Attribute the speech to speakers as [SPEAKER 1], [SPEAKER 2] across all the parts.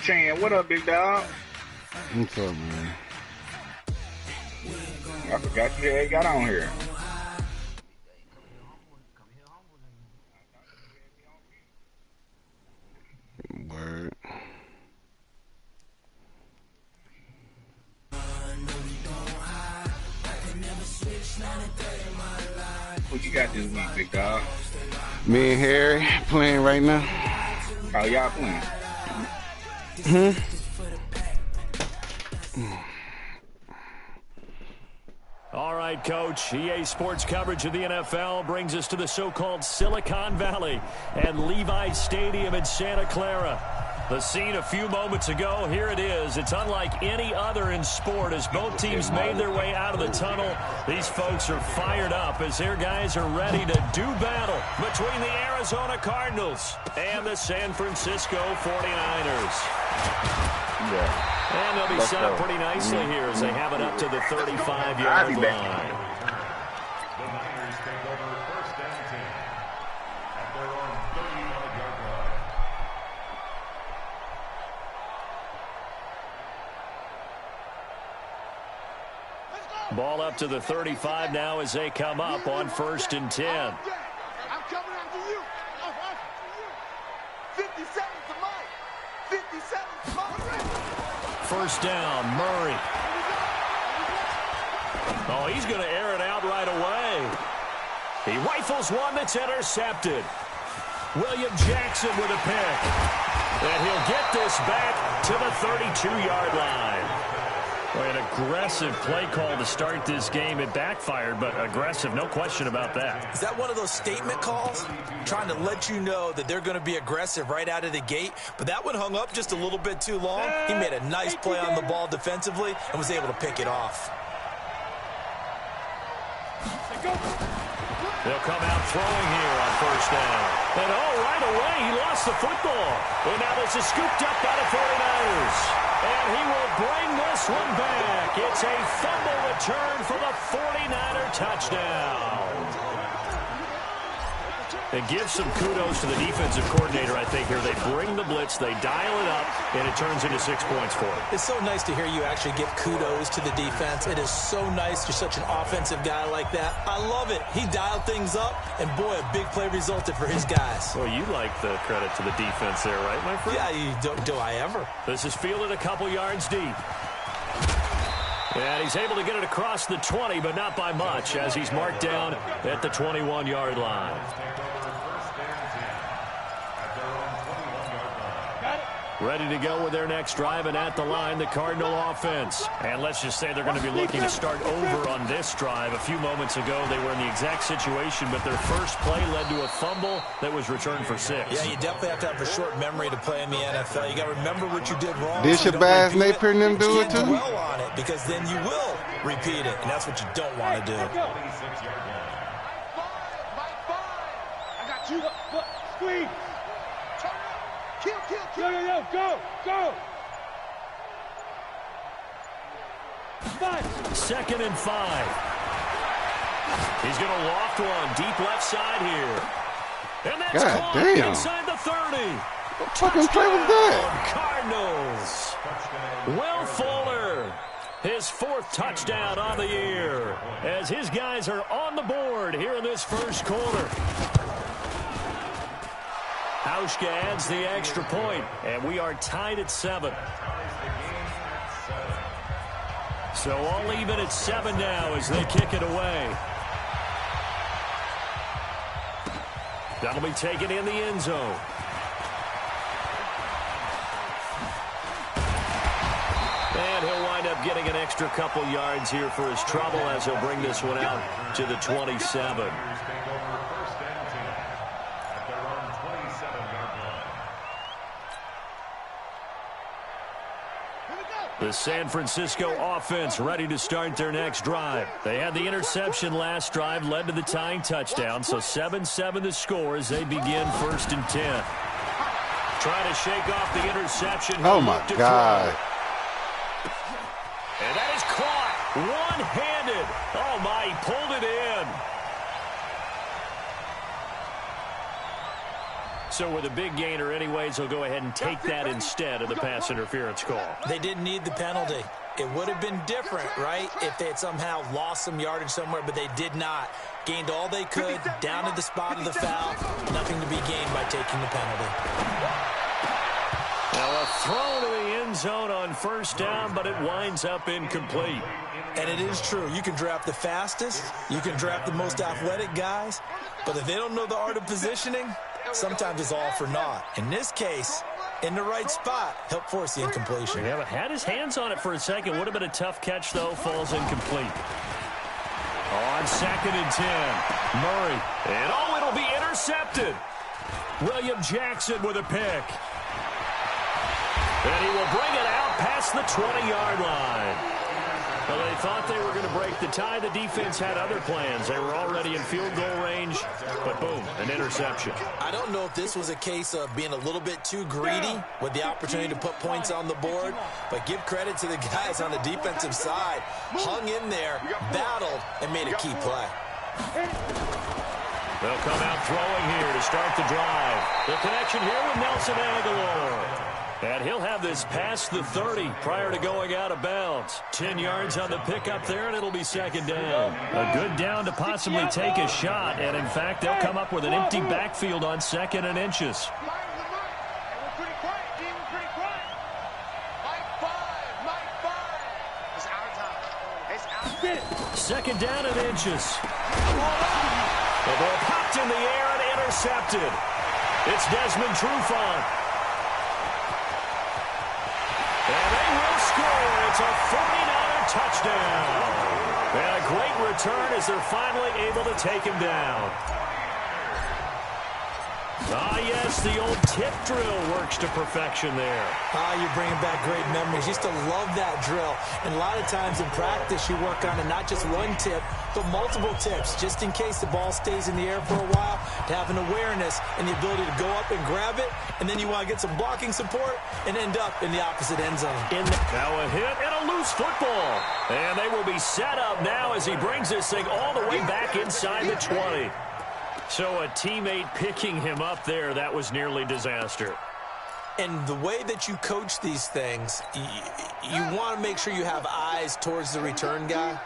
[SPEAKER 1] Chan, what up, big dog?
[SPEAKER 2] What's up, man?
[SPEAKER 1] I forgot you had got on here.
[SPEAKER 2] Word.
[SPEAKER 1] What you got this week, big dog?
[SPEAKER 2] Me and Harry playing right now.
[SPEAKER 1] Oh, y'all playing?
[SPEAKER 3] All right, Coach. EA Sports coverage of the NFL brings us to the so-called Silicon Valley and Levi Stadium in Santa Clara. The scene a few moments ago, here it is. It's unlike any other in sport as both teams made their way out of the tunnel. These folks are fired up as their guys are ready to do battle between the Arizona Cardinals and the San Francisco 49ers.
[SPEAKER 1] Yeah.
[SPEAKER 3] And they'll be set up pretty nicely here as they have it up to the 35-yard line. Ball up to the 35 now as they come up on 1st and 10.
[SPEAKER 4] I'm coming after you. 57 to Mike. 57 to Mike.
[SPEAKER 3] First down, Murray. Oh, he's going to air it out right away. He rifles one that's intercepted. William Jackson with a pick. And he'll get this back to the 32-yard line. An aggressive play call to start this game. It backfired, but aggressive, no question about that.
[SPEAKER 5] Is that one of those statement calls? Trying to let you know that they're going to be aggressive right out of the gate, but that one hung up just a little bit too long. He made a nice play on the ball defensively and was able to pick it off.
[SPEAKER 3] They'll come out throwing here on 1st down. And right away, he lost the football. And now this is scooped up by the 49ers. And he will bring this one back. It's a fumble return for the 49er touchdown. And give some kudos to the defensive coordinator, I think, here. They bring the blitz, they dial it up, and it turns into 6 points for them.
[SPEAKER 5] It's so nice to hear you actually give kudos to the defense. It is so nice. You're such an offensive guy like that. I love it. He dialed things up, and boy, a big play resulted for his guys.
[SPEAKER 3] Well, you like the credit to the defense there, right, my friend?
[SPEAKER 5] Yeah, do I ever?
[SPEAKER 3] This is fielded a couple yards deep. And he's able to get it across the 20, but not by much, as he's marked down at the 21-yard line. Ready to go with their next drive, and at the line, the Cardinal offense. And let's just say they're going to be looking to start over on this drive. A few moments ago, they were in the exact situation, but their first play led to a fumble that was returned for 6.
[SPEAKER 5] Yeah, you definitely have to have a short memory to play in the NFL. You got to remember what you did wrong.
[SPEAKER 2] Did Shabazz Napier and them do it too?
[SPEAKER 5] Well on it, because then you will repeat it, and that's what you don't want to do.
[SPEAKER 4] I got you. Squeeze. Kill. Go.
[SPEAKER 3] 2nd and 5. He's going to loft one deep left side here. And that's
[SPEAKER 2] God
[SPEAKER 3] caught
[SPEAKER 2] damn.
[SPEAKER 3] inside the 30.
[SPEAKER 2] What fucking play was that?
[SPEAKER 3] Cardinals. Will Fuller, his 4th touchdown on the year, as his guys are on the board here in this first quarter. Hauschka adds the extra point, and we are tied at 7. So all even at 7 now as they kick it away. That'll be taken in the end zone. And he'll wind up getting an extra couple yards here for his trouble as he'll bring this one out to the 27. The San Francisco offense ready to start their next drive. They had the interception last drive, led to the tying touchdown, so 7-7 the score as they begin 1st and 10. Trying to shake off the interception.
[SPEAKER 2] Oh, my God.
[SPEAKER 3] And that is caught one-handed. Oh, my, he pulled it in. So with a big gainer anyways, they'll go ahead and take that instead of the pass interference call.
[SPEAKER 5] They didn't need the penalty. It would have been different, right, if they had somehow lost some yardage somewhere, but they did not. Gained all they could, down to the spot of the foul. Nothing to be gained by taking the penalty.
[SPEAKER 3] Now a throw to the end zone on first down, but it winds up incomplete.
[SPEAKER 5] And it is true. You can draft the fastest. You can draft the most athletic guys. But if they don't know the art of positioning, sometimes it's all for naught. In this case, in the right spot, help force the incompletion.
[SPEAKER 3] Yeah, but had his hands on it for a second. Would have been a tough catch, though. Falls incomplete. On 2nd and 10, Murray. And it'll be intercepted. William Jackson with a pick. And he will bring it out past the 20-yard line. Well, they thought they were going to break the tie. The defense had other plans. They were already in field goal range, but boom, an interception.
[SPEAKER 5] I don't know if this was a case of being a little bit too greedy with the opportunity to put points on the board, but give credit to the guys on the defensive side. Hung in there, battled, and made a key play.
[SPEAKER 3] They'll come out throwing here to start the drive. The connection here with Nelson Aguilar. And he'll have this past the 30 prior to going out of bounds. 10 yards on the pickup there, and it'll be 2nd down. A good down to possibly take a shot, and in fact, they'll come up with an empty backfield on 2nd and inches. Second down and inches. The ball popped in the air and intercepted. It's Desmond Trufant. And they will score. It's a 49er touchdown. And a great return as they're finally able to take him down. Ah, yes, the old tip drill works to perfection there.
[SPEAKER 5] You're bringing back great memories. Used to love that drill. And a lot of times in practice, you work on it, not just one tip, but multiple tips, just in case the ball stays in the air for a while, to have an awareness and the ability to go up and grab it, and then you want to get some blocking support and end up in the opposite end zone.
[SPEAKER 3] Now a hit and a loose football. And they will be set up now as he brings this thing all the way back inside the 20. So a teammate picking him up there, that was nearly disaster.
[SPEAKER 5] And the way that you coach these things, you want to make sure you have eyes towards the return guy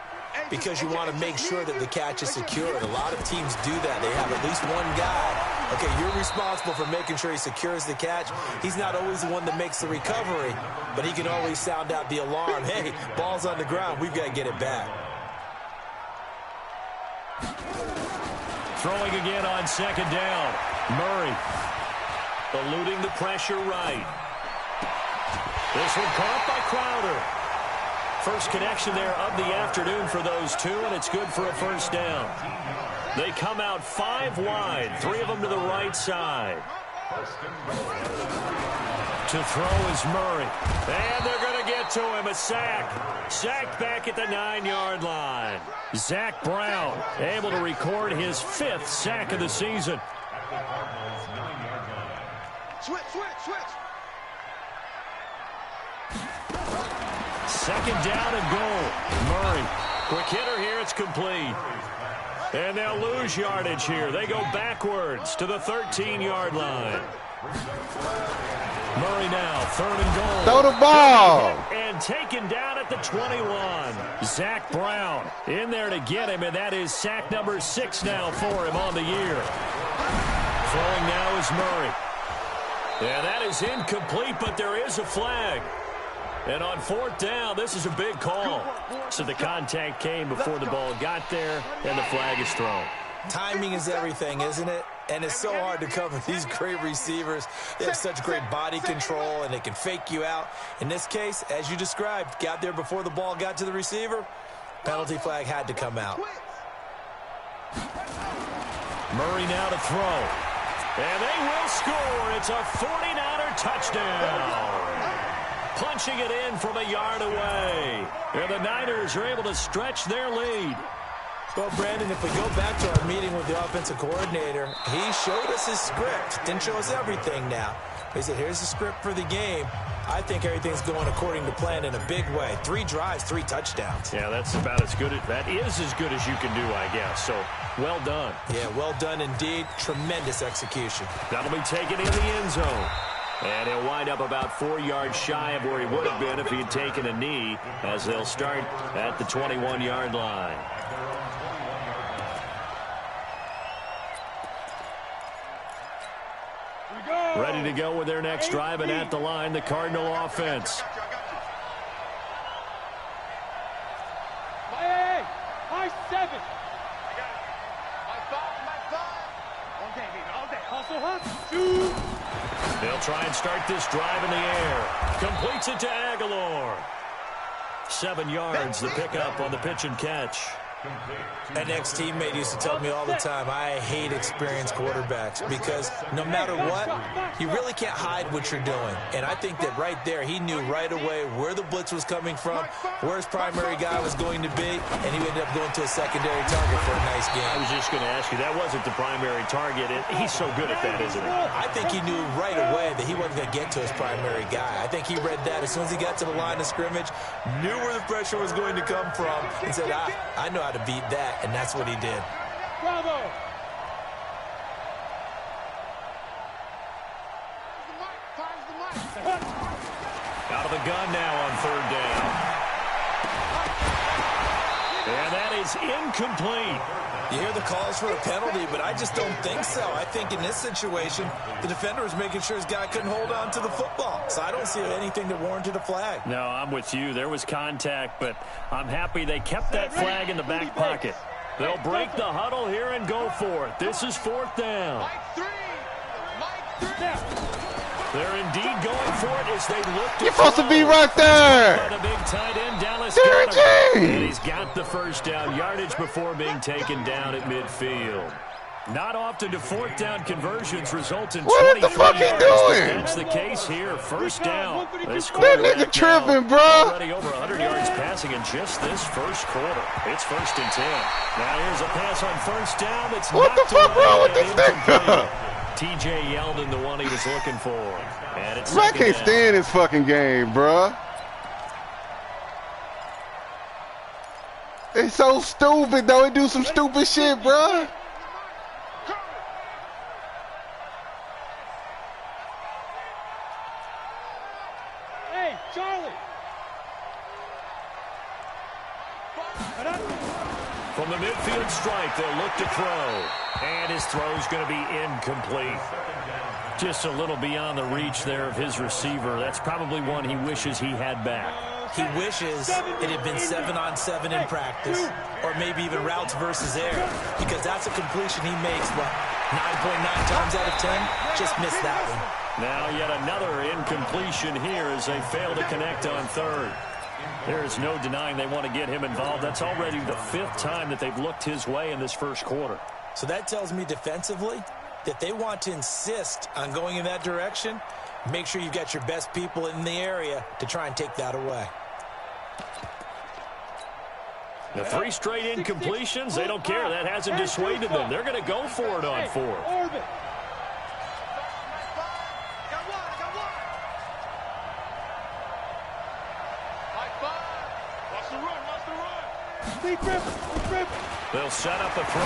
[SPEAKER 5] because you want to make sure that the catch is secured. A lot of teams do that. They have at least one guy. Okay, you're responsible for making sure he secures the catch. He's not always the one that makes the recovery, but he can always sound out the alarm. Hey, ball's on the ground. We've got to get it back.
[SPEAKER 3] Throwing again on 2nd down. Murray eluding the pressure right. This one caught by Crowder. First connection there of the afternoon for those two, and it's good for a first down. They come out 5 wide, 3 of them to the right side. To throw is Murray. And they're going to get to him. A sack. Sacked back at the 9-yard line. Zach Brown able to record his 5th sack of the season.
[SPEAKER 4] Switch.
[SPEAKER 3] 2nd down and goal. Murray. Quick hitter here. It's complete. And they'll lose yardage here. They go backwards to the 13-yard line. Murray now, 3rd and goal.
[SPEAKER 2] Throw the ball.
[SPEAKER 3] And taken down at the 21. Zach Brown in there to get him, and that is sack number 6 now for him on the year. Throwing now is Murray. And that is incomplete, but there is a flag. And on 4th down, this is a big call. So the contact came before the ball got there, and the flag is thrown.
[SPEAKER 5] Timing is everything, isn't it? And it's so hard to cover these great receivers. They have such great body control, and they can fake you out. In this case, as you described, got there before the ball got to the receiver. Penalty flag had to come out.
[SPEAKER 3] Murray now to throw. And they will score. It's a 49er touchdown. Punching it in from a yard away. And the Niners are able to stretch their lead.
[SPEAKER 5] Well, Brandon, if we go back to our meeting with the offensive coordinator, he showed us his script. Didn't show us everything now. He said, here's the script for the game. I think everything's going according to plan in a big way. 3 drives, 3 touchdowns.
[SPEAKER 3] Yeah, that's about as good. That is as good as you can do, I guess. So, well done.
[SPEAKER 5] Yeah, well done indeed. Tremendous execution.
[SPEAKER 3] That'll be taken in the end zone. And he'll wind up about 4 yards shy of where he would have been if he had taken a knee, as they'll start at the 21-yard line. Ready to go with their next drive, and at the line, the Cardinal offense.
[SPEAKER 4] High 7. All day.
[SPEAKER 3] They'll try and start this drive in the air. Completes it to Aguilar. 7 yards, the pickup on the pitch and catch.
[SPEAKER 5] An ex-teammate used to tell me all the time, I hate experienced quarterbacks because no matter what, you really can't hide what you're doing. And I think that right there, he knew right away where the blitz was coming from, where his primary guy was going to be, and he ended up going to a secondary target for a nice game.
[SPEAKER 3] I was just going to ask you, that wasn't the primary target, and he's so good at that, isn't he?
[SPEAKER 5] I think he knew right away that he wasn't going to get to his primary guy. I think he read that as soon as he got to the line of scrimmage, knew where the pressure was going to come from, and said, I know how to beat that, and that's what he did.
[SPEAKER 4] Bravo.
[SPEAKER 3] Out of the gun now on 3rd down. And that is incomplete.
[SPEAKER 5] You hear the calls for a penalty, but I just don't think so. I think in this situation, the defender was making sure his guy couldn't hold on to the football. So I don't see anything that warranted a flag.
[SPEAKER 3] No, I'm with you. There was contact, but I'm happy they kept that flag in the back pocket. They'll break the huddle here and go for it. This is 4th down. They're indeed going for it as they look to
[SPEAKER 2] You're supposed to be right there.
[SPEAKER 3] By the big tight end, Dallas
[SPEAKER 2] Derrick
[SPEAKER 3] Goddard. And
[SPEAKER 2] James.
[SPEAKER 3] he's got the first down yardage before being taken down at midfield. Not often do 4th down conversions result in 23
[SPEAKER 2] What the fuck he
[SPEAKER 3] yards.
[SPEAKER 2] doing?
[SPEAKER 3] That's the case here. First down. This
[SPEAKER 2] That
[SPEAKER 3] quarterback
[SPEAKER 2] nigga tripping,
[SPEAKER 3] now
[SPEAKER 2] bro.
[SPEAKER 3] already over 100 yards passing in just this first quarter. It's 1st and 10. Now here's a pass on 1st down. That's
[SPEAKER 2] What the
[SPEAKER 3] knocked
[SPEAKER 2] fuck
[SPEAKER 3] away
[SPEAKER 2] wrong with
[SPEAKER 3] and
[SPEAKER 2] this
[SPEAKER 3] incomplete.
[SPEAKER 2] nigga?
[SPEAKER 3] TJ Yeldon, the one he was looking for. And it's
[SPEAKER 2] Bro, I
[SPEAKER 3] 2nd
[SPEAKER 2] can't
[SPEAKER 3] down.
[SPEAKER 2] stand this fucking game, bro. It's so stupid, though. It do some stupid shit, bro.
[SPEAKER 4] Hey, Charlie.
[SPEAKER 3] From the midfield strike, they'll look to throw. And his throw's going to be incomplete. Just a little beyond the reach there of his receiver. That's probably one he wishes he had back.
[SPEAKER 5] He wishes it had been 7-on-7 in practice, or maybe even routes versus air, because that's a completion he makes, what, 9.9 times out of 10? Just missed that one.
[SPEAKER 3] Now yet another incompletion here as they fail to connect on 3rd. There is no denying they want to get him involved. That's already the 5th time that they've looked his way in this first quarter.
[SPEAKER 5] So that tells me defensively that they want to insist on going in that direction. Make sure you've got your best people in the area to try and take that away.
[SPEAKER 3] The 3 straight incompletions, they don't care. That hasn't dissuaded them. They're going to go for it on 4th.
[SPEAKER 4] Orbit.
[SPEAKER 3] They'll set up the throw.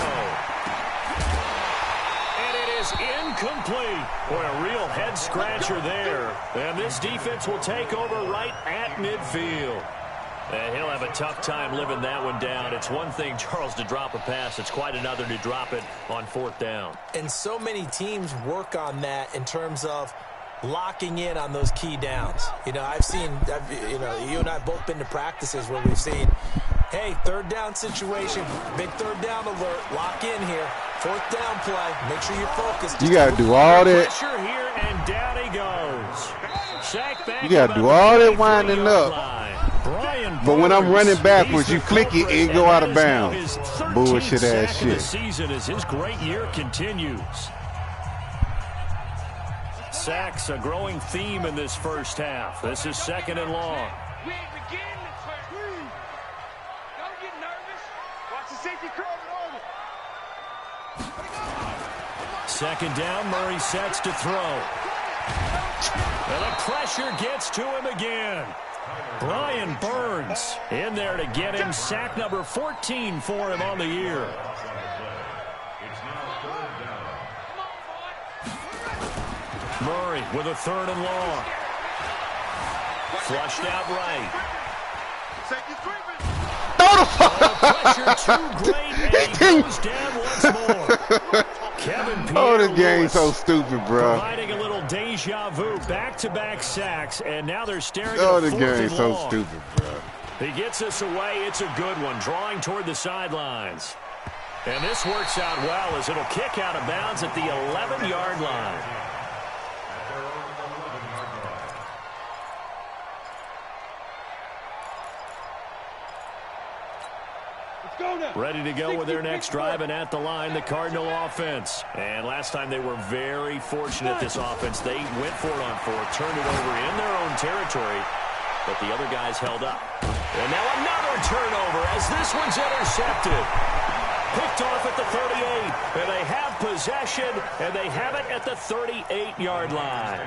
[SPEAKER 3] And it is incomplete. Boy, a real head-scratcher there. And this defense will take over right at midfield. And he'll have a tough time living that one down. It's one thing, Charles, to drop a pass. It's quite another to drop it on 4th down.
[SPEAKER 5] And so many teams work on that in terms of locking in on those key downs. You know, you and I both been to practices where we've seen, hey, 3rd down situation, big 3rd down alert, lock in here, 4th down play, make sure you're focused.
[SPEAKER 2] You got to do all that.
[SPEAKER 3] Pressure here, and down he goes. Sack back.
[SPEAKER 2] You got to do all that winding up. But when I'm running backwards, you click it and go out of bounds. Bullshit ass shit.
[SPEAKER 3] The season as his great year continues. Sacks a growing theme in this first half. This is 2nd and long.
[SPEAKER 4] We ain't beginning the first. Don't get nervous. Watch the safety curl and orbit.
[SPEAKER 3] 2nd down, Murray sets to throw. And the pressure gets to him again. Brian Burns in there to get him. Sack number 14 for him on the year. Murray with a 3rd and long. Flushed out right. Pressure too great, and he goes down once more. Kevin
[SPEAKER 2] Oh, this
[SPEAKER 3] Pierre-Louis
[SPEAKER 2] game's so stupid, bro.
[SPEAKER 3] providing a little deja vu. Back-to-back sacks, and now they're staring
[SPEAKER 2] Oh,
[SPEAKER 3] at a
[SPEAKER 2] this
[SPEAKER 3] 4th
[SPEAKER 2] game's
[SPEAKER 3] and
[SPEAKER 2] so
[SPEAKER 3] long.
[SPEAKER 2] stupid, bro.
[SPEAKER 3] He gets us away. It's a good one, drawing toward the sidelines. And this works out well as it'll kick out of bounds at the 11-yard line. Ready to go with their next drive, and at the line, the Cardinal offense. And last time they were very fortunate, this offense. They went for it on 4th, turned it over in their own territory, but the other guys held up. And now another turnover as this one's intercepted. Picked off at the 38, and they have possession, and they have it at the 38-yard line.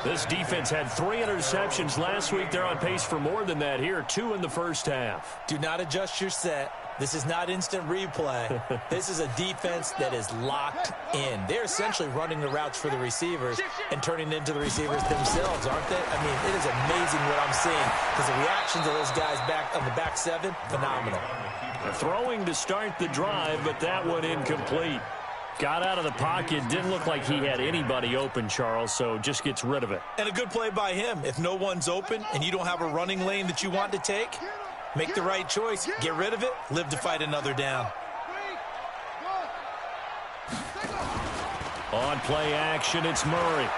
[SPEAKER 3] This defense had 3 interceptions last week. They're on pace for more than that here, 2 in the first half.
[SPEAKER 5] Do not adjust your set. This is not instant replay. This is a defense that is locked in. They're essentially running the routes for the receivers and turning into the receivers themselves, aren't they? I mean, it is amazing what I'm seeing because the reactions of those guys back on the back 7, phenomenal.
[SPEAKER 3] Throwing to start the drive, but that one incomplete. Got out of the pocket. Didn't look like he had anybody open, Charles, so just gets rid of it.
[SPEAKER 5] And a good play by him. If no one's open and you don't have a running lane that you want to take, make the right choice. Get rid of it. Live to fight another down.
[SPEAKER 3] On play action, it's Murray.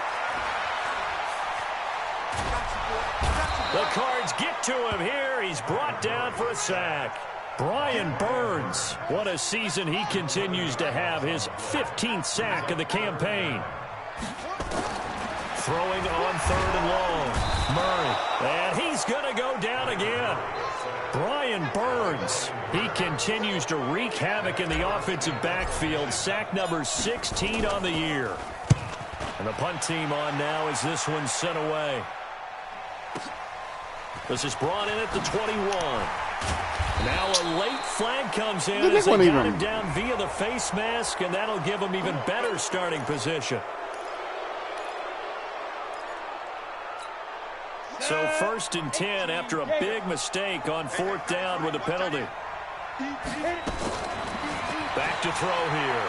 [SPEAKER 3] The Cards get to him here. He's brought down for a sack. Brian Burns, what a season he continues to have, his 15th sack of the campaign. Throwing on 3rd and long. Murray, and he's going to go down again. Brian Burns, he continues to wreak havoc in the offensive backfield. Sack number 16 on the year. And the punt team on now as this one's sent away. This is brought in at the 21. Now a late flag comes in as they got him down via the face mask, and that'll give him even better starting position. So 1st and 10 after a big mistake on 4th down with a penalty. Back to throw here.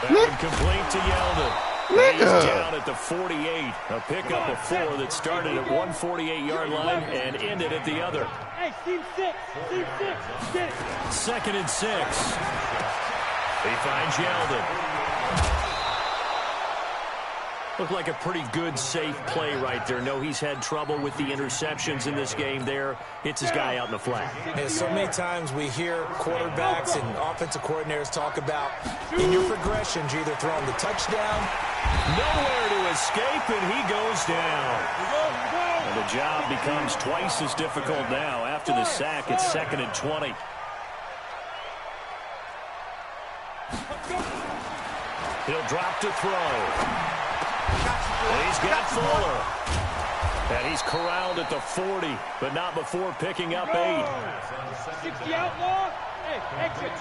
[SPEAKER 3] That one complete to Yeldon. He's down at the 48. A pickup of 4 that started at 148-yard line and ended at the other.
[SPEAKER 4] Hey, team 6. Team 6.
[SPEAKER 3] 2nd and 6. He finds Yeldon. Looked like a pretty good, safe play right there. No, he's had trouble with the interceptions in this game there. Hits his guy out in the flat.
[SPEAKER 5] And so many times we hear quarterbacks and offensive coordinators talk about in your progressions, you're either throwing the touchdown.
[SPEAKER 3] Nowhere to escape, and he goes down. And the job becomes twice as difficult now. After the sack, it's 2nd and 20. He'll drop to throw. And he's got Fuller. And he's corralled at the 40, but not before picking up 8.
[SPEAKER 4] 60 outlaw. Hey, exit.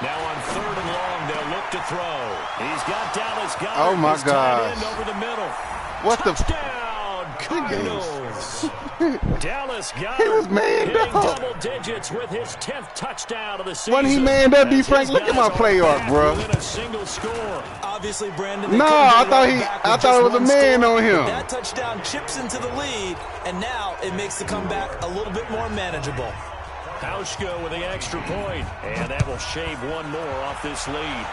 [SPEAKER 3] Now on 3rd and long, they'll look to throw. He's got Dallas Goedert.
[SPEAKER 2] Oh, my
[SPEAKER 3] God.
[SPEAKER 2] God.
[SPEAKER 3] Over the middle.
[SPEAKER 2] What
[SPEAKER 3] Touchdown, Cardinals. Dallas Goedert
[SPEAKER 2] He was manned
[SPEAKER 3] hitting
[SPEAKER 2] up.
[SPEAKER 3] double digits with his 10th touchdown of the season.
[SPEAKER 2] When he manned up, D.
[SPEAKER 3] As
[SPEAKER 2] Frank,
[SPEAKER 3] his
[SPEAKER 2] look at
[SPEAKER 3] guys
[SPEAKER 2] my
[SPEAKER 3] are
[SPEAKER 2] play arc,
[SPEAKER 3] back
[SPEAKER 2] bro.
[SPEAKER 3] within a single score.
[SPEAKER 5] Obviously, Brandon. they
[SPEAKER 2] No,
[SPEAKER 5] couldn't
[SPEAKER 2] I
[SPEAKER 5] get
[SPEAKER 2] thought
[SPEAKER 5] it
[SPEAKER 2] he-
[SPEAKER 5] back
[SPEAKER 2] I
[SPEAKER 5] with
[SPEAKER 2] thought
[SPEAKER 5] just
[SPEAKER 2] it was a
[SPEAKER 5] one
[SPEAKER 2] man
[SPEAKER 5] score.
[SPEAKER 2] on him.
[SPEAKER 5] That touchdown chips into the lead, and now it makes the comeback a little bit more manageable.
[SPEAKER 3] Hauschka with the extra point, and that will shave one more off this lead.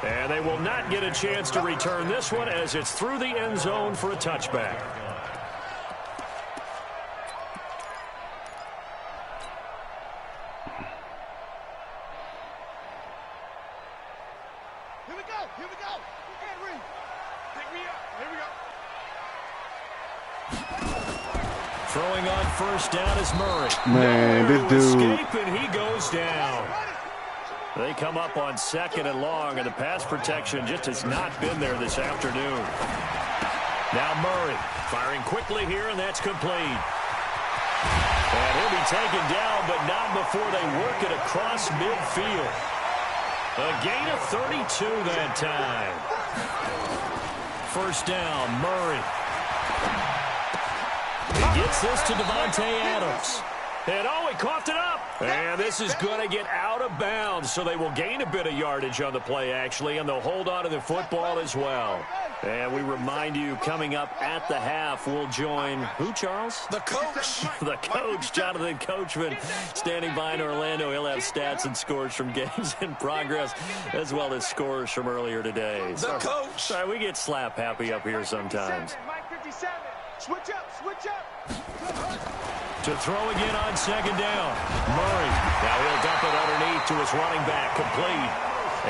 [SPEAKER 3] And they will not get a chance to return this one as it's through the end zone for a touchback.
[SPEAKER 4] Here we go. Here we go. Hey, Reed. Pick me up. Here we go.
[SPEAKER 3] Throwing on first down is Murray.
[SPEAKER 2] Man, this dude.
[SPEAKER 3] Escape, and he goes down. They come up on 2nd and long, and the pass protection just has not been there this afternoon. Now Murray firing quickly here, and that's complete. And he'll be taken down, but not before they work it across midfield. A gain of 32 that time. First down, Murray. He gets this to Devontae Adams. And he coughed it up. And this is going to get out of bounds, so they will gain a bit of yardage on the play, actually, and they'll hold on to the football as well. And we remind you, coming up at the half, we'll join who, Charles?
[SPEAKER 5] The coach.
[SPEAKER 3] The coach, Jonathan Coachman, standing by in Orlando. He'll have stats and scores from games in progress, as well as scores from earlier today.
[SPEAKER 5] The coach.
[SPEAKER 3] Sorry, we get slap happy up here sometimes.
[SPEAKER 4] Mike 57. Switch up, switch up.
[SPEAKER 3] To throw again on 2nd down. Murray. Now he'll dump it underneath to his running back. Complete.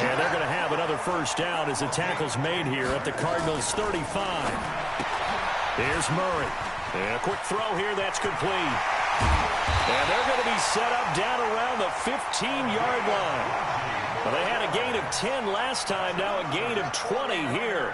[SPEAKER 3] And they're going to have another first down as the tackle's made here at the Cardinals' 35. Here's Murray. And a quick throw here. That's complete. And they're going to be set up down around the 15-yard line. Well, they had a gain of 10 last time. Now a gain of 20 here.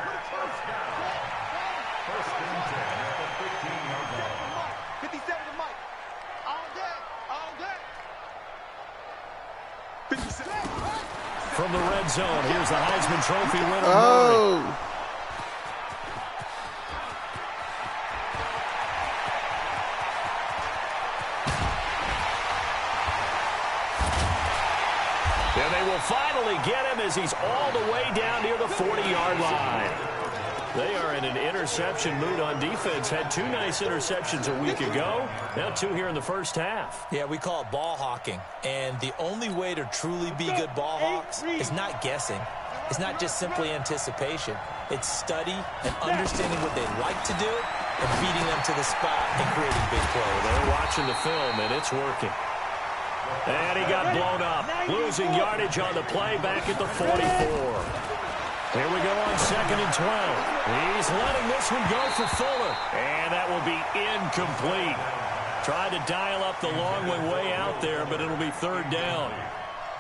[SPEAKER 3] From the red zone, here's the Heisman Trophy winner, Murray. And they will finally get him as he's all the way down near the 40-yard line. They are in an interception mood on defense. Had 2 nice interceptions a week ago. Now 2 here in the first half.
[SPEAKER 5] Yeah, we call it ball hawking. And the only way to truly be good ball hawks is not guessing. It's not just simply anticipation. It's study and understanding what they like to do and beating them to the spot and creating big plays.
[SPEAKER 3] They're watching the film, and it's working. And he got blown up. Losing yardage on the play back at the 44. Here we go on 2nd and 12. He's letting this one go for Fuller. And that will be incomplete. Tried to dial up the long way out there, but it'll be 3rd down.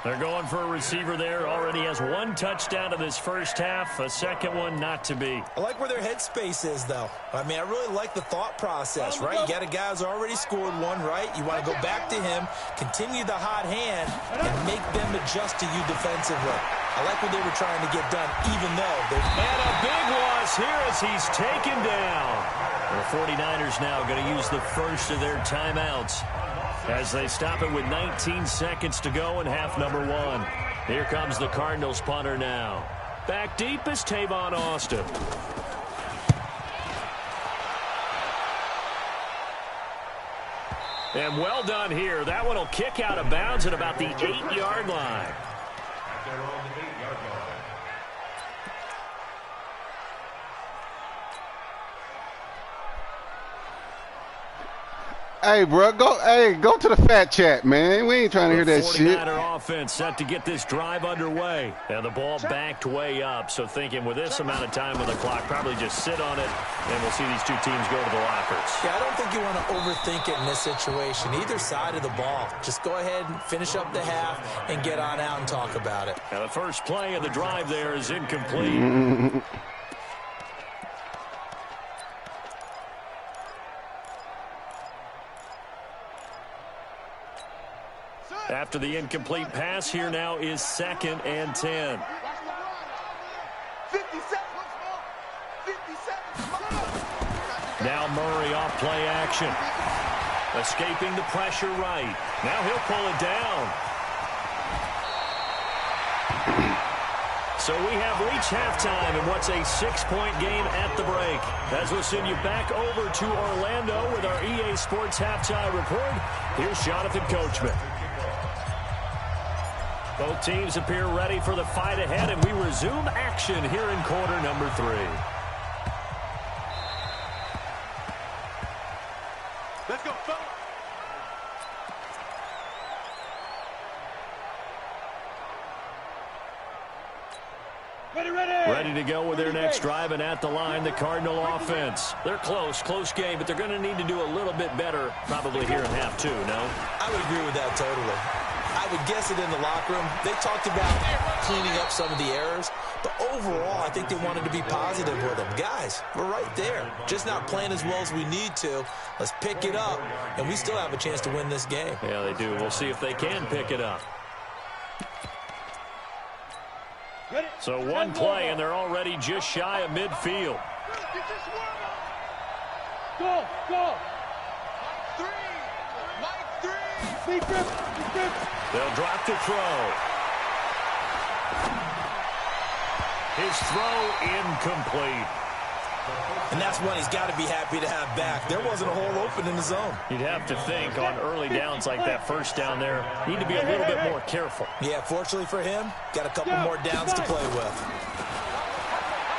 [SPEAKER 3] They're going for a receiver there. Already has 1 touchdown in this first half. A second one not to be.
[SPEAKER 5] I like where their headspace is, though. I mean, I really like the thought process, right? You got a guy who's already scored 1, right? You want to go back to him, continue the hot hand, and make them adjust to you defensively. I like what they were trying to get done, even though they're...
[SPEAKER 3] And a big loss here as he's taken down. The 49ers now going to use the first of their timeouts as they stop it with 19 seconds to go in half number 1. Here comes the Cardinals punter now. Back deep is Tavon Austin. And well done here. That one will kick out of bounds at about the 8-yard line.
[SPEAKER 2] Hey, bro, go to the fat chat, man. We ain't trying to hear that shit.
[SPEAKER 3] 49er offense set to get this drive underway. And the ball backed way up, so thinking with this amount of time on the clock, probably just sit on it, and we'll see these 2 teams go to the lockers.
[SPEAKER 5] Yeah, I don't think you want to overthink it in this situation. Either side of the ball. Just go ahead and finish up the half and get on out and talk about it.
[SPEAKER 3] Now the first play of the drive there is incomplete. After the incomplete pass, here now is 2nd and 10.
[SPEAKER 4] 57.
[SPEAKER 3] Now Murray off play action. Escaping the pressure right. Now he'll pull it down. So we have reached halftime in what's a 6-point game at the break. As we'll send you back over to Orlando with our EA Sports Halftime Report, here's Jonathan Coachman. Both teams appear ready for the fight ahead, and we resume action here in quarter number 3.
[SPEAKER 4] Let's go, fella.
[SPEAKER 3] Ready to go with their next drive, and at the line, the Cardinal offense. They're close game, but they're going to need to do a little bit better probably here in half two, no?
[SPEAKER 5] I would agree with that totally. I would guess it in the locker room. They talked about cleaning up some of the errors, but overall, I think they wanted to be positive with them. Guys, we're right there. Just not playing as well as we need to. Let's pick it up, and we still have a chance to win this game.
[SPEAKER 3] Yeah, they do. We'll see if they can pick it up. So one play, and they're already just shy of midfield.
[SPEAKER 4] Go! Mike 3!
[SPEAKER 3] They'll drop to throw. His throw incomplete.
[SPEAKER 5] And that's one he's got to be happy to have back. There wasn't a hole open in the zone.
[SPEAKER 3] You'd have to think on early downs like that first down there, need to be a little bit more careful.
[SPEAKER 5] Yeah, fortunately for him, got a couple more downs to play with.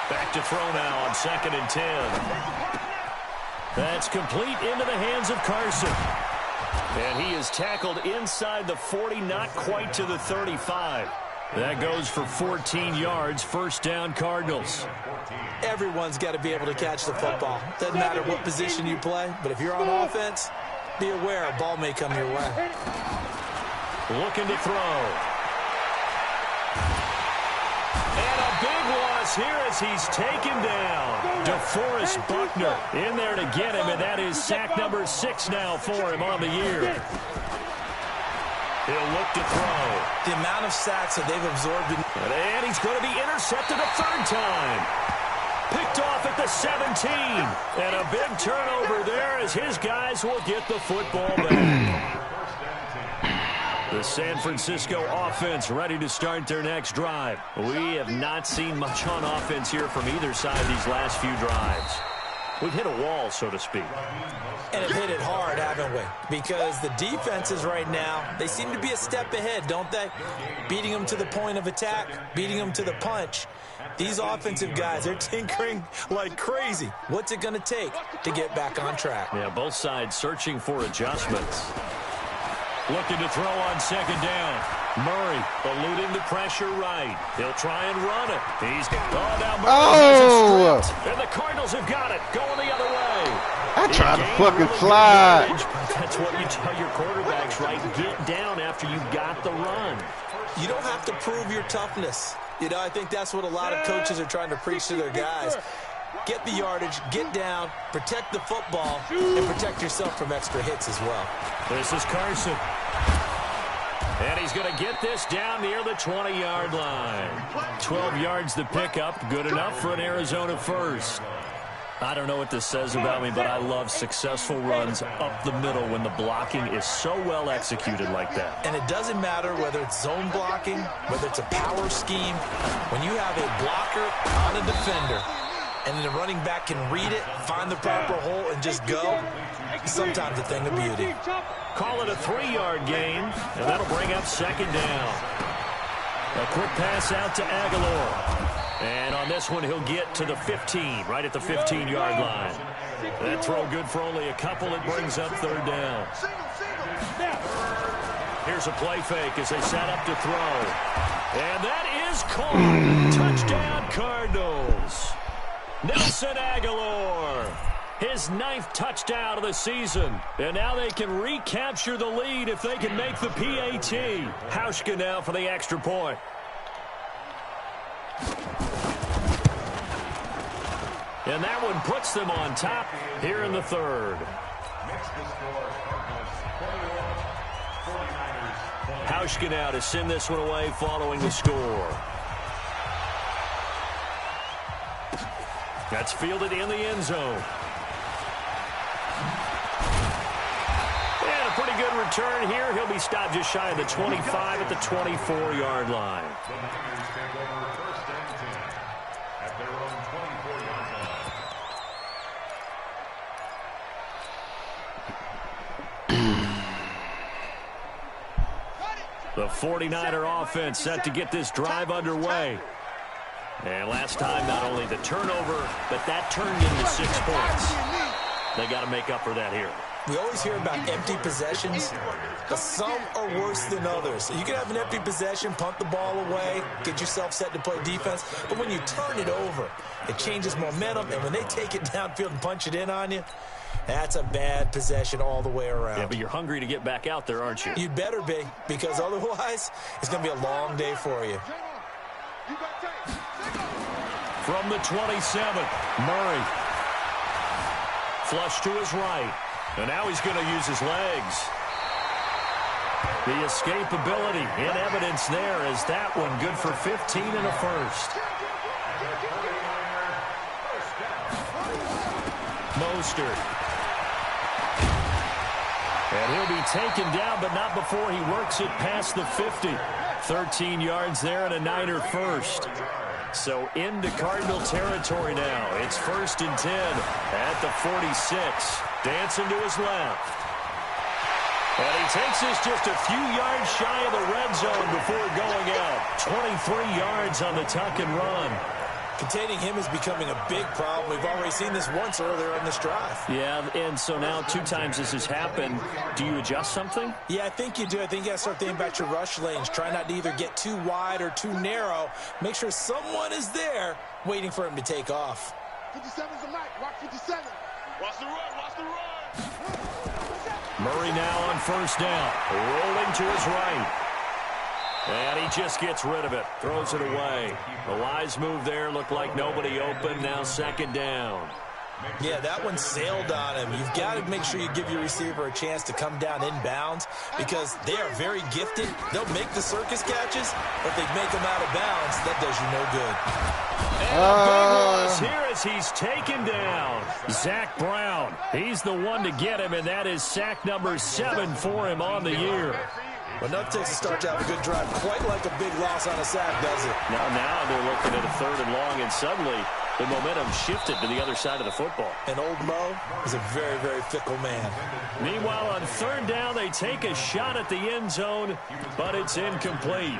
[SPEAKER 3] Back to throw now on 2nd and 10. That's complete into the hands of Carson. And he is tackled inside the 40, not quite to the 35. That goes for 14 yards, first down Cardinals.
[SPEAKER 5] Everyone's got to be able to catch the football. Doesn't matter what position you play, but if you're on offense, be aware a ball may come your way.
[SPEAKER 3] Looking to throw. And a big loss here as he's taken down. DeForest Buckner in there to get him, and that is sack number 6 now for him on the year. He'll look to throw.
[SPEAKER 5] The amount of sacks that they've absorbed.
[SPEAKER 3] And he's going to be intercepted a third time. Picked off at the 17. And a big turnover there as his guys will get the football back. The San Francisco offense ready to start their next drive. We have not seen much on offense here from either side these last few drives. We've hit a wall, so to speak.
[SPEAKER 5] And have hit it hard, haven't we? Because the defenses right now, they seem to be a step ahead, don't they? Beating them to the point of attack, beating them to the punch. These offensive guys, they're tinkering like crazy. What's it going to take to get back on track?
[SPEAKER 3] Yeah, both sides searching for adjustments. Looking to throw on 2nd down. Murray eluding the pressure right. He'll try and run it. Now Murray has a strip, and the Cardinals have got it. Going the other way.
[SPEAKER 2] I tried to fucking slide.
[SPEAKER 3] That's what you tell your quarterbacks, right? Get down after you got the run.
[SPEAKER 5] You don't have to prove your toughness. You know, I think that's what a lot of coaches are trying to preach to their guys. Get the yardage, get down, protect the football, and protect yourself from extra hits as well.
[SPEAKER 3] This is Carson. And he's going to get this down near the 20-yard line. 12 yards to pick up. Good enough for an Arizona first. I don't know what this says about me, but I love successful runs up the middle when the blocking is so well executed like that.
[SPEAKER 5] And it doesn't matter whether it's zone blocking, whether it's a power scheme. When you have a blocker on a defender, and the running back can read it, find the proper hole, and just go, sometimes a thing of beauty.
[SPEAKER 3] Call it a 3-yard gain, and that'll bring up 2nd down. A quick pass out to Aguilar. And on this one, he'll get to the 15, right at the 15-yard line. That throw good for only a couple. It brings up 3rd down. Here's a play fake as they set up to throw. And that is caught. Touchdown, Cardinals. Nelson Aguilar, his 9th touchdown of the season. And now they can recapture the lead if they can make the PAT. Hauschka now for the extra point. And that one puts them on top here in the 3rd. Hauschka now to send this one away following the score. That's fielded in the end zone. And a pretty good return here. He'll be stopped just shy of the 25 at the 24-yard line. The 49er offense set to get this drive underway. And last time, not only the turnover, but that turned into 6 points. They got to make up for that here.
[SPEAKER 5] We always hear about empty possessions, but some are worse than others. You can have an empty possession, punt the ball away, get yourself set to play defense, but when you turn it over, it changes momentum, and when they take it downfield and punch it in on you, that's a bad possession all the way around.
[SPEAKER 3] Yeah, but you're hungry to get back out there, aren't you?
[SPEAKER 5] You'd better be, because otherwise, it's going to be a long day for you.
[SPEAKER 3] From the 27, Murray. Flush to his right. And now he's going to use his legs. The escapability in evidence there as that one good for 15 and a first. Mostert. And he'll be taken down, but not before he works it past the 50. 13 yards there and a Niner first. So into Cardinal territory now. It's 1st and 10 at the 46. Dancing to his left. And he takes this just a few yards shy of the red zone before going out. 23 yards on the tuck and run.
[SPEAKER 5] Containing him is becoming a big problem. We've already seen this once earlier in this drive.
[SPEAKER 3] Yeah, and so now 2 times this has happened. Do you adjust something?
[SPEAKER 5] Yeah, I think you do. I think you got to start thinking about your rush lanes. Try not to either get too wide or too narrow. Make sure someone is there waiting for him to take off.
[SPEAKER 4] 57's a mic. Watch 57. Watch the run. Watch the run.
[SPEAKER 3] Murray now on 1st down. Rolling to his right. And he just gets rid of it. Throws it away. The wise move there. Looked like nobody open. Now 2nd down.
[SPEAKER 5] Yeah, that one sailed on him. You've got to make sure you give your receiver a chance to come down inbounds because they are very gifted. They'll make the circus catches, but if they make them out of bounds, that does you no good.
[SPEAKER 3] And a big loss here as he's taken down. Zach Brown. He's the one to get him, and that is sack number 7 for him on the year.
[SPEAKER 5] Well, nothing takes a start to have a good drive quite like a big loss on a sack, does it?
[SPEAKER 3] Now they're looking at a 3rd and long, and suddenly the momentum shifted to the other side of the football.
[SPEAKER 5] And old Mo is a very, very fickle man.
[SPEAKER 3] Meanwhile, on 3rd down, they take a shot at the end zone, but it's incomplete.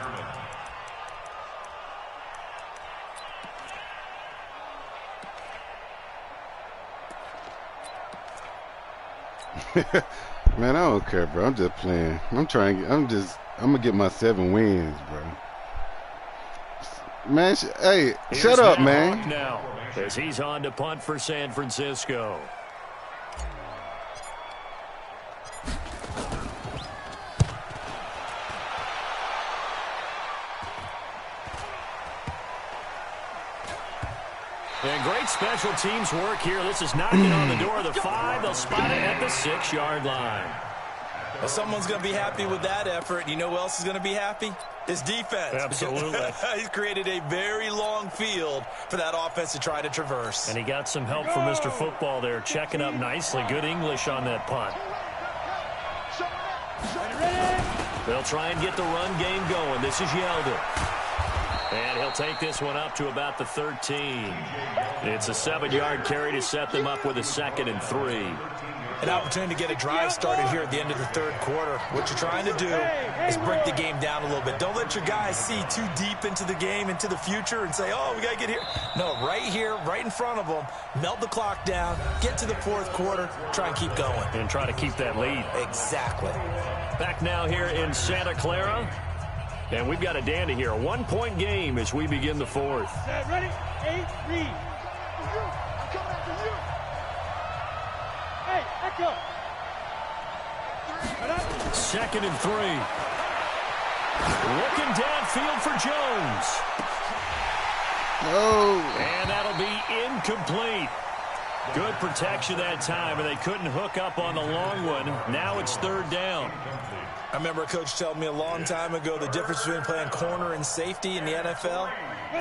[SPEAKER 2] Man, I don't care, bro. I'm just playing. I'm gonna get my 7 wins, bro. Man, hey, shut up, man.
[SPEAKER 3] Now, as he's on to punt for San Francisco. And great special teams work here. This is knocking on the door of the 5. They'll spot it at the 6-yard line.
[SPEAKER 5] Well, someone's going to be happy with that effort. You know who else is going to be happy? His defense.
[SPEAKER 3] Absolutely.
[SPEAKER 5] He's created a very long field for that offense to try to traverse.
[SPEAKER 3] And he got some help from Mr. Football there, checking up nicely. Good English on that punt. They'll try and get the run game going. This is Yeldon. And he'll take this one up to about the 13. It's a 7-yard carry to set them up with a 2nd and 3.
[SPEAKER 5] An opportunity to get a drive started here at the end of the 3rd quarter. What you're trying to do is break the game down a little bit. Don't let your guys see too deep into the game, into the future, and say, oh, we got to get here. No, right here, right in front of them, melt the clock down, get to the 4th quarter, try and keep going.
[SPEAKER 3] And try to keep that lead.
[SPEAKER 5] Exactly.
[SPEAKER 3] Back now here in Santa Clara. And we've got a dandy here. A 1-point game as we begin the 4th.
[SPEAKER 4] Ready? 8, read. I'm coming after you. Hey, echo.
[SPEAKER 3] 2nd and 3. Looking downfield for Jones.
[SPEAKER 2] Oh.
[SPEAKER 3] And that'll be incomplete. Good protection that time, and they couldn't hook up on the long one. Now it's 3rd down.
[SPEAKER 5] I remember a coach telling me a long time ago the difference between playing corner and safety in the NFL.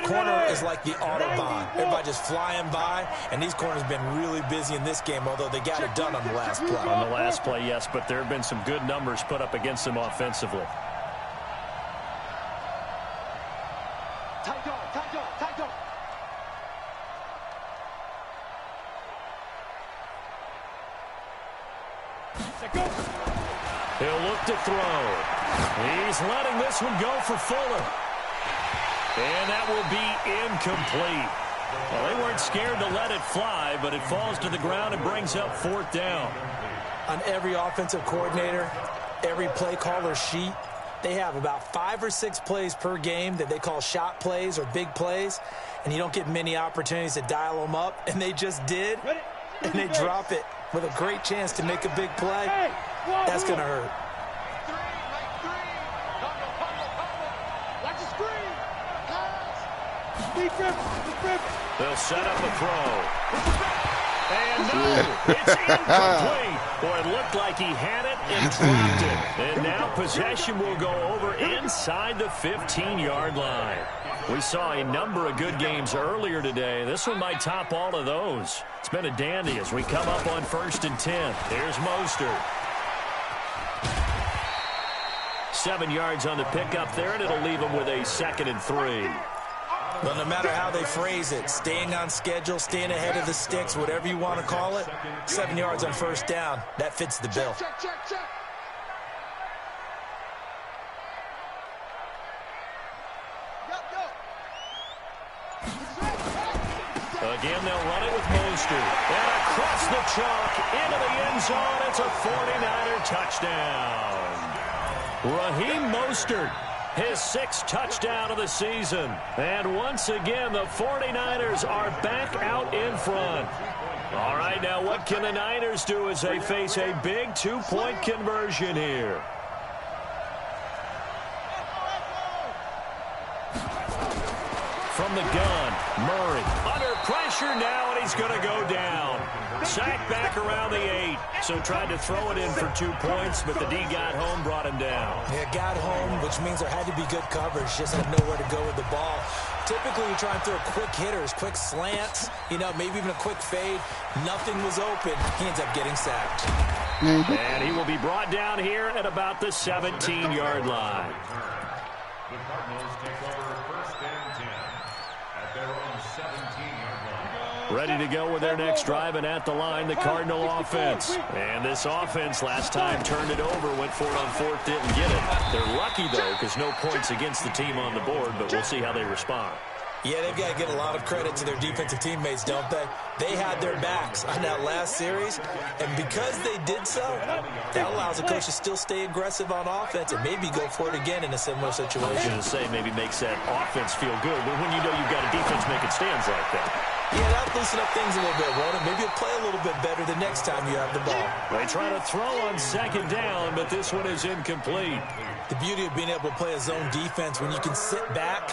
[SPEAKER 5] Corner is like the Autobahn. Everybody just flying by, and these corners have been really busy in this game, although they got it done on the last play.
[SPEAKER 3] On the last play, yes, but there have been some good numbers put up against them offensively.
[SPEAKER 4] Tight dog, tight dog, tight dog. Go.
[SPEAKER 3] He'll look to throw. He's letting this one go for Fuller. And that will be incomplete. Well, they weren't scared to let it fly, but it falls to the ground and brings up 4th down.
[SPEAKER 5] On every offensive coordinator, every play caller sheet, they have about 5 or 6 plays per game that they call shot plays or big plays, and you don't get many opportunities to dial them up, and they just did, and they drop it with a great chance to make a big play. That's going to hurt.
[SPEAKER 3] They'll set up a throw. And no, it's incomplete. Boy, it looked like he had it and dropped it. And now possession will go over inside the 15-yard line. We saw a number of good games earlier today. This one might top all of those. It's been a dandy as we come up on 1st and 10. Here's Mostert. 7 yards on the pickup there, and it'll leave him with a 2nd and 3.
[SPEAKER 5] Well, no matter how they phrase it, staying on schedule, staying ahead of the sticks, whatever you want to call it, 7 yards on 1st down, that fits the bill.
[SPEAKER 3] Again, they'll run it with Mostert. And across the chalk, into the end zone, it's a 49er touchdown. Raheem Mostert, his 6th touchdown of the season. And once again, the 49ers are back out in front. All right, now what can the Niners do as they face a big 2-point conversion here? From the gun, Murray under pressure now, and he's going to go down. Sacked back around the 8. So tried to throw it in for 2 points, but the D got home, brought him down.
[SPEAKER 5] Yeah, got home, which means there had to be good coverage. Just had nowhere to go with the ball. Typically, you try and throw quick hitters, quick slants, maybe even a quick fade. Nothing was open. He ends up getting sacked.
[SPEAKER 3] And he will be brought down here at about the 17-yard line.
[SPEAKER 6] The Cardinals take over 1st and 10 at their own 17-yard line.
[SPEAKER 3] Ready to go with their next drive, and at the line, the Cardinal offense. And this offense last time turned it over, went for it on 4th, didn't get it. They're lucky, though, because no points against the team on the board, but we'll see how they respond.
[SPEAKER 5] Yeah, they've got to give a lot of credit to their defensive teammates, don't they? They had their backs on that last series, and because they did so, that allows the coach to still stay aggressive on offense and maybe go for it again in a similar situation.
[SPEAKER 3] I was going to say maybe makes that offense feel good, but when you know you've got a defense making stands like that.
[SPEAKER 5] Yeah, that'll loosen up things a little bit, won't it? Maybe you'll play a little bit better the next time you have the ball.
[SPEAKER 3] They try to throw on 2nd down, but this one is incomplete.
[SPEAKER 5] The beauty of being able to play a zone defense when you can sit back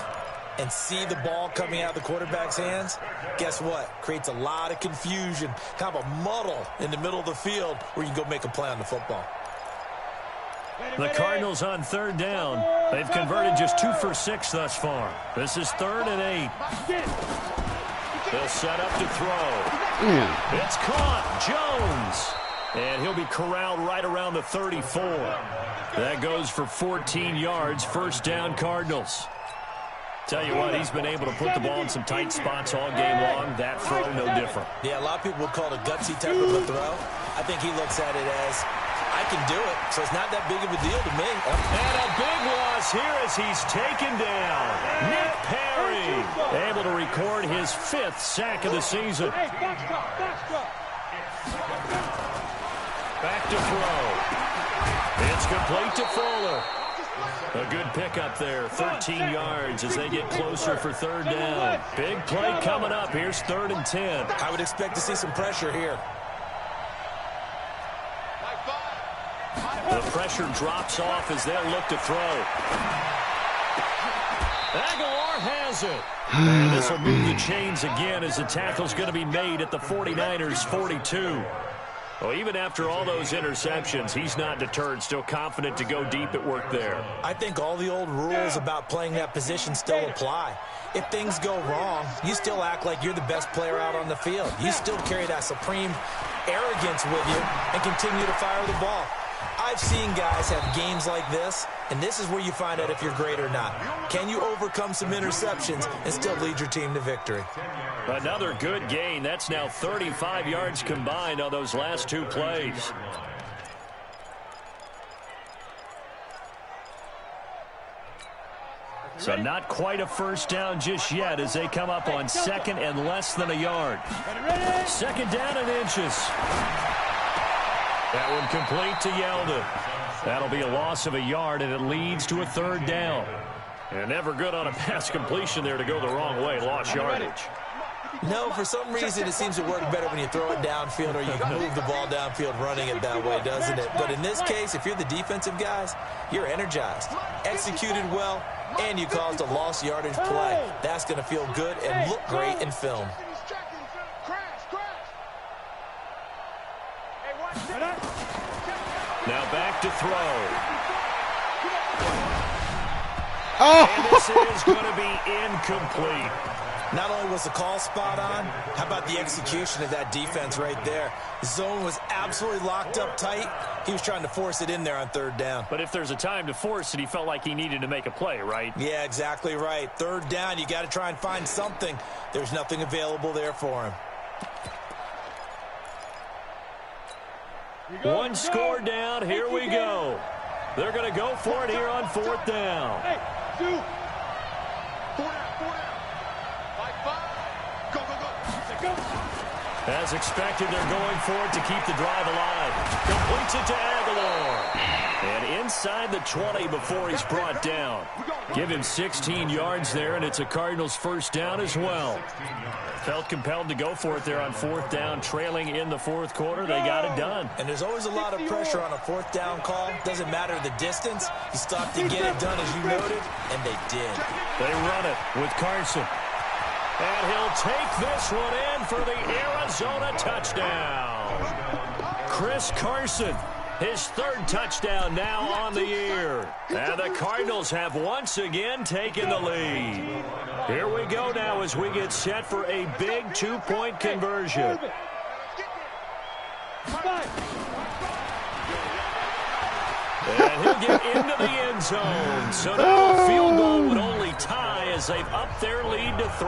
[SPEAKER 5] and see the ball coming out of the quarterback's hands, guess what? Creates a lot of confusion, kind of a muddle in the middle of the field where you can go make a play on the football.
[SPEAKER 3] The Cardinals on 3rd down. They've converted just 2 for 6 thus far. This is 3rd and 8. They'll set up to throw. It's caught. Jones. And he'll be corralled right around the 34. That goes for 14 yards. 1st down, Cardinals. Tell you what, he's been able to put the ball in some tight spots all game long. That throw, no different.
[SPEAKER 5] Yeah, a lot of people would call it a gutsy type of a throw. I think he looks at it as, I can do it, so it's not that big of a deal to me.
[SPEAKER 3] And a big loss here as he's taken down. Nick Perry able to record his 5th sack of the season. Back to throw. It's complete to Fuller. A good pickup there, 13 yards as they get closer for 3rd down. Big play coming up. Here's 3rd and 10.
[SPEAKER 5] I would expect to see some pressure here.
[SPEAKER 3] The pressure drops off as they'll look to throw. Aguilar has it. And this will move the chains again as the tackle's going to be made at the 49ers' 42. Well, even after all those interceptions, he's not deterred, still confident to go deep at work there.
[SPEAKER 5] I think all the old rules about playing that position still apply. If things go wrong, you still act like you're the best player out on the field. You still carry that supreme arrogance with you and continue to fire the ball. I've seen guys have games like this, and this is where you find out if you're great or not. Can you overcome some interceptions and still lead your team to victory?
[SPEAKER 3] Another good gain. That's now 35 yards combined on those last 2 plays. So not quite a 1st down just yet as they come up on 2nd and less than a yard. 2nd down and inches. That one complete to Yeldon. That'll be a loss of a yard, and it leads to a 3rd down. And never good on a pass completion there to go the wrong way. Lost yardage.
[SPEAKER 5] No, for some reason it seems to work better when you throw it downfield or you move the ball downfield running it that way, doesn't it? But in this case, if you're the defensive guys, you're energized, executed well, and you caused a lost yardage play. That's going to feel good and look great in film.
[SPEAKER 3] Now back to throw.
[SPEAKER 2] Oh!
[SPEAKER 3] And this is going to be incomplete.
[SPEAKER 5] Not only was the call spot on, how about the execution of that defense right there? The zone was absolutely locked up tight. He was trying to force it in there on 3rd down.
[SPEAKER 3] But if there's a time to force it, he felt like he needed to make a play, right?
[SPEAKER 5] Yeah, exactly right. 3rd down, you got to try and find something. There's nothing available there for him.
[SPEAKER 3] One score down. Here we go. They're going to go for it here on 4th down.
[SPEAKER 4] Hey, 2. 4 down. 5. Go. Go.
[SPEAKER 3] As expected, they're going for it to keep the drive alive. Completes it to Aguilar. And inside the 20 before he's brought down. Give him 16 yards there, and it's a Cardinals 1st down as well. Felt compelled to go for it there on 4th down, trailing in the 4th quarter. They got it done.
[SPEAKER 5] And there's always a lot of pressure on a 4th down call. Doesn't matter the distance. You stop to get it done, as you noted, and they did.
[SPEAKER 3] They run it with Carson. And he'll take this one in for the Arizona touchdown. Chris Carson, his 3rd touchdown now on the year. And the Cardinals have once again taken the lead. Here we go now as we get set for a big 2-point conversion. And he'll get into the end zone. So now a field goal would only tie as they've upped their lead to 3.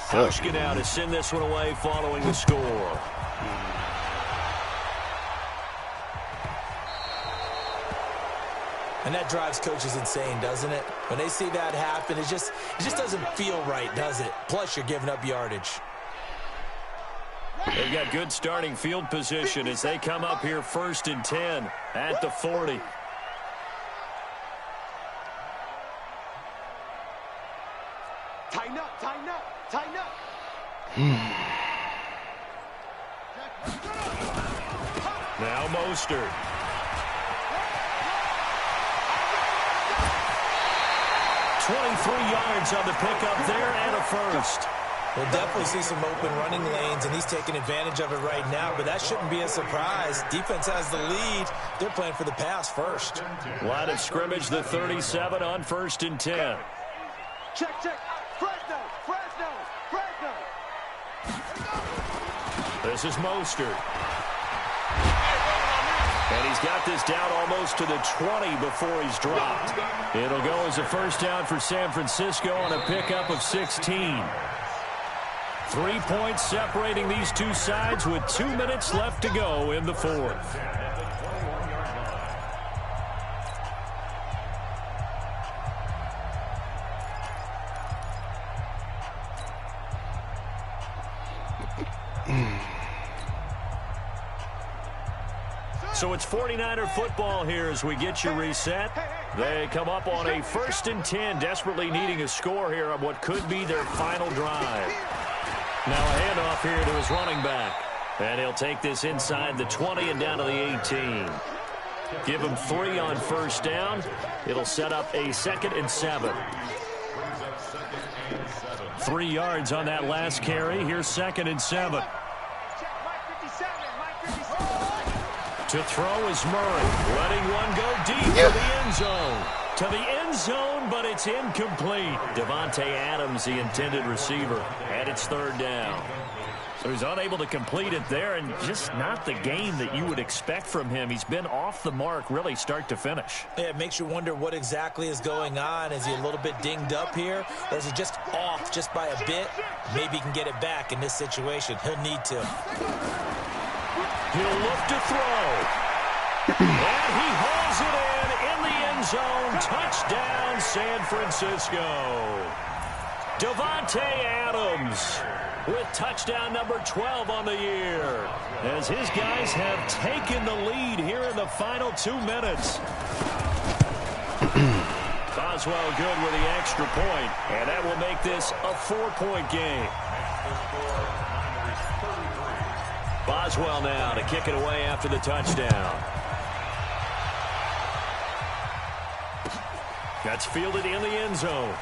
[SPEAKER 3] Hauschka now to send this one away following the score.
[SPEAKER 5] And that drives coaches insane, doesn't it? When they see that happen, it just doesn't feel right, does it? Plus, you're giving up yardage.
[SPEAKER 3] They've got good starting field position as they come up here 1st and 10 at the 40.
[SPEAKER 4] Tighten up.
[SPEAKER 3] Now Mostert. yards on the pickup there and a 1st.
[SPEAKER 5] We'll definitely see some open running lanes, and he's taking advantage of it right now, but that shouldn't be a surprise. Defense has the lead. They're playing for the pass first.
[SPEAKER 3] Line of scrimmage, the 37 on 1st and 10.
[SPEAKER 4] Check. Fresno.
[SPEAKER 3] This is Mostert. And he's got this down almost to the 20 before he's dropped. It'll go as a 1st down for San Francisco on a pickup of 16. 3 points separating these two sides with 2 minutes left to go in the 4th. So it's 49er football here as we get you reset. They come up on a 1st and 10, desperately needing a score here on what could be their final drive. Now a handoff here to his running back. And he'll take this inside the 20 and down to the 18. Give him 3 on 1st down. It'll set up a 2nd and 7. 3 yards on that last carry. Here's 2nd and 7. To throw is Murray, letting one go deep to the end zone. To the end zone, but it's incomplete. Devontae Adams, the intended receiver, and it's 3rd down. So he's unable to complete it there, and just not the game that you would expect from him. He's been off the mark, really, start to finish.
[SPEAKER 5] Yeah, it makes you wonder what exactly is going on. Is he a little bit dinged up here, or is he just off just by a bit? Maybe he can get it back in this situation. He'll need to.
[SPEAKER 3] He'll look to throw. And he hauls it in the end zone. Touchdown, San Francisco. Davante Adams with touchdown number 12 on the year, as his guys have taken the lead here in the final 2 minutes. Boswell good with the extra point, and that will make this a 4-point game. Boswell now to kick it away after the touchdown. That's fielded in the end zone.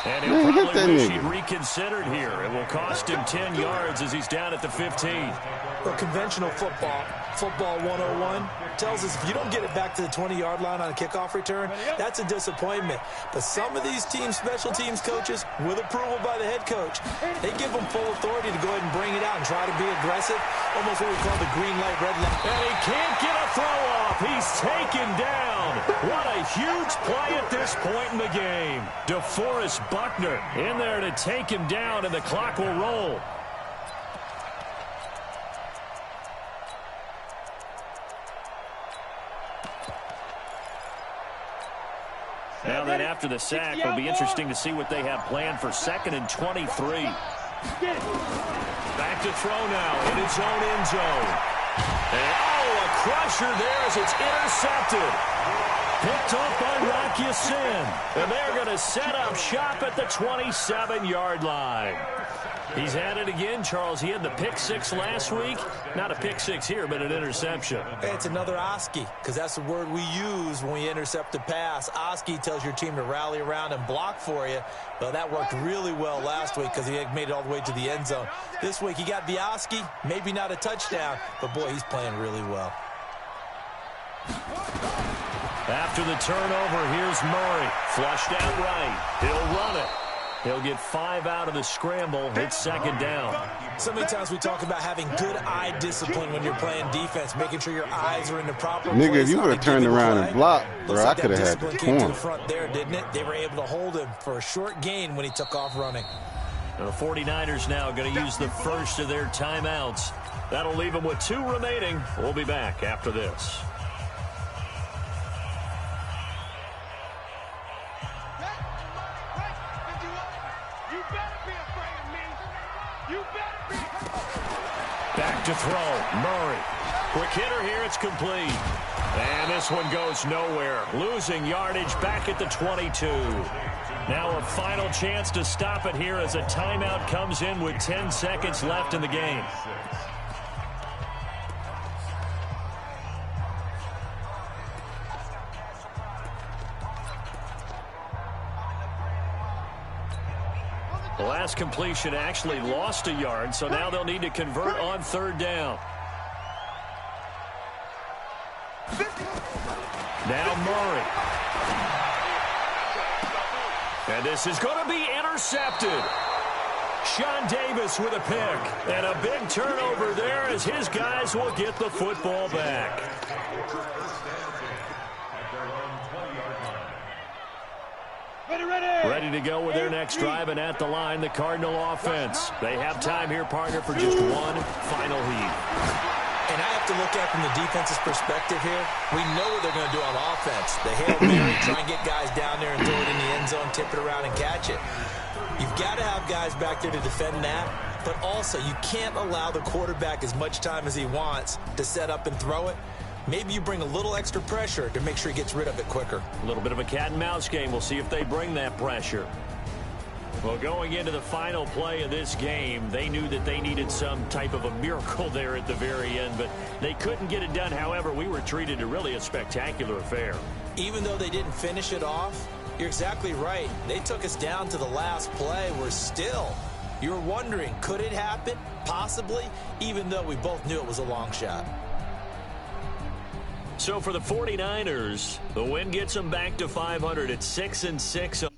[SPEAKER 3] And he'll probably wish he'd reconsidered here. It will cost him 10 yards as he's down at the 15.
[SPEAKER 5] Well, conventional football 101, tells us if you don't get it back to the 20-yard line on a kickoff return, that's a disappointment. But some of these teams, special teams coaches, with approval by the head coach, they give them full authority to go ahead and bring it out and try to be aggressive, almost what we call the green light, red light.
[SPEAKER 3] And he can't get a throw off. He's taken down. What a huge play at this point in the game. DeForest Buckner in there to take him down, and the clock will roll. Now then, after the sack, it'll be interesting to see what they have planned for 2nd and 23. Back to throw now in his own end zone. And, a crusher there as it's intercepted. Picked off by Rocky Sin. And they're going to set up shop at the 27-yard line. He's at it again, Charles. He had the pick 6 last week. Not a pick 6 here, but an interception.
[SPEAKER 5] Hey, it's another Oski, because that's the word we use when we intercept a pass. Oski tells your team to rally around and block for you. Well, that worked really well last week because he made it all the way to the end zone. This week he got the Oski, maybe not a touchdown, but boy, he's playing really well.
[SPEAKER 3] After the turnover, here's Murray. Flushed out right. He'll run it. He'll get 5 out of the scramble. It's 2nd down.
[SPEAKER 5] So many times we talk about having good eye discipline when you're playing defense, making sure your eyes are in the proper place.
[SPEAKER 2] Nigga, if you would have turned around and blocked, bro, I could have had the
[SPEAKER 5] came to the
[SPEAKER 2] corner.
[SPEAKER 5] front there, didn't it? They were able to hold him for a short gain when he took off running.
[SPEAKER 3] The 49ers now going to use the first of their timeouts. That'll leave them with 2 remaining. We'll be back after this. Back to throw. Murray. Quick hitter here. It's complete. And this one goes nowhere. Losing yardage back at the 22. Now a final chance to stop it here as a timeout comes in with 10 seconds left in the game. The last completion actually lost a yard, so now they'll need to convert on 3rd down. Now Murray. And this is going to be intercepted. Sean Davis with a pick. And a big turnover there as his guys will get the football back. Ready to go with their next drive, and at the line, the Cardinal offense. They have time here, partner, for just one final heat.
[SPEAKER 5] And I have to look at from the defense's perspective here. We know what they're going to do on offense. The Hail Mary, try and get guys down there and throw it in the end zone, tip it around and catch it. You've got to have guys back there to defend that, but also you can't allow the quarterback as much time as he wants to set up and throw it. Maybe you bring a little extra pressure to make sure he gets rid of it quicker.
[SPEAKER 3] A little bit of a cat and mouse game. We'll see if they bring that pressure. Well, going into the final play of this game, they knew that they needed some type of a miracle there at the very end, but they couldn't get it done. However, we were treated to really a spectacular affair.
[SPEAKER 5] Even though they didn't finish it off, you're exactly right. They took us down to the last play. We're still, you're wondering, could it happen? Possibly, even though we both knew it was a long shot. So for the 49ers, the win gets them back to 500 at 6-6.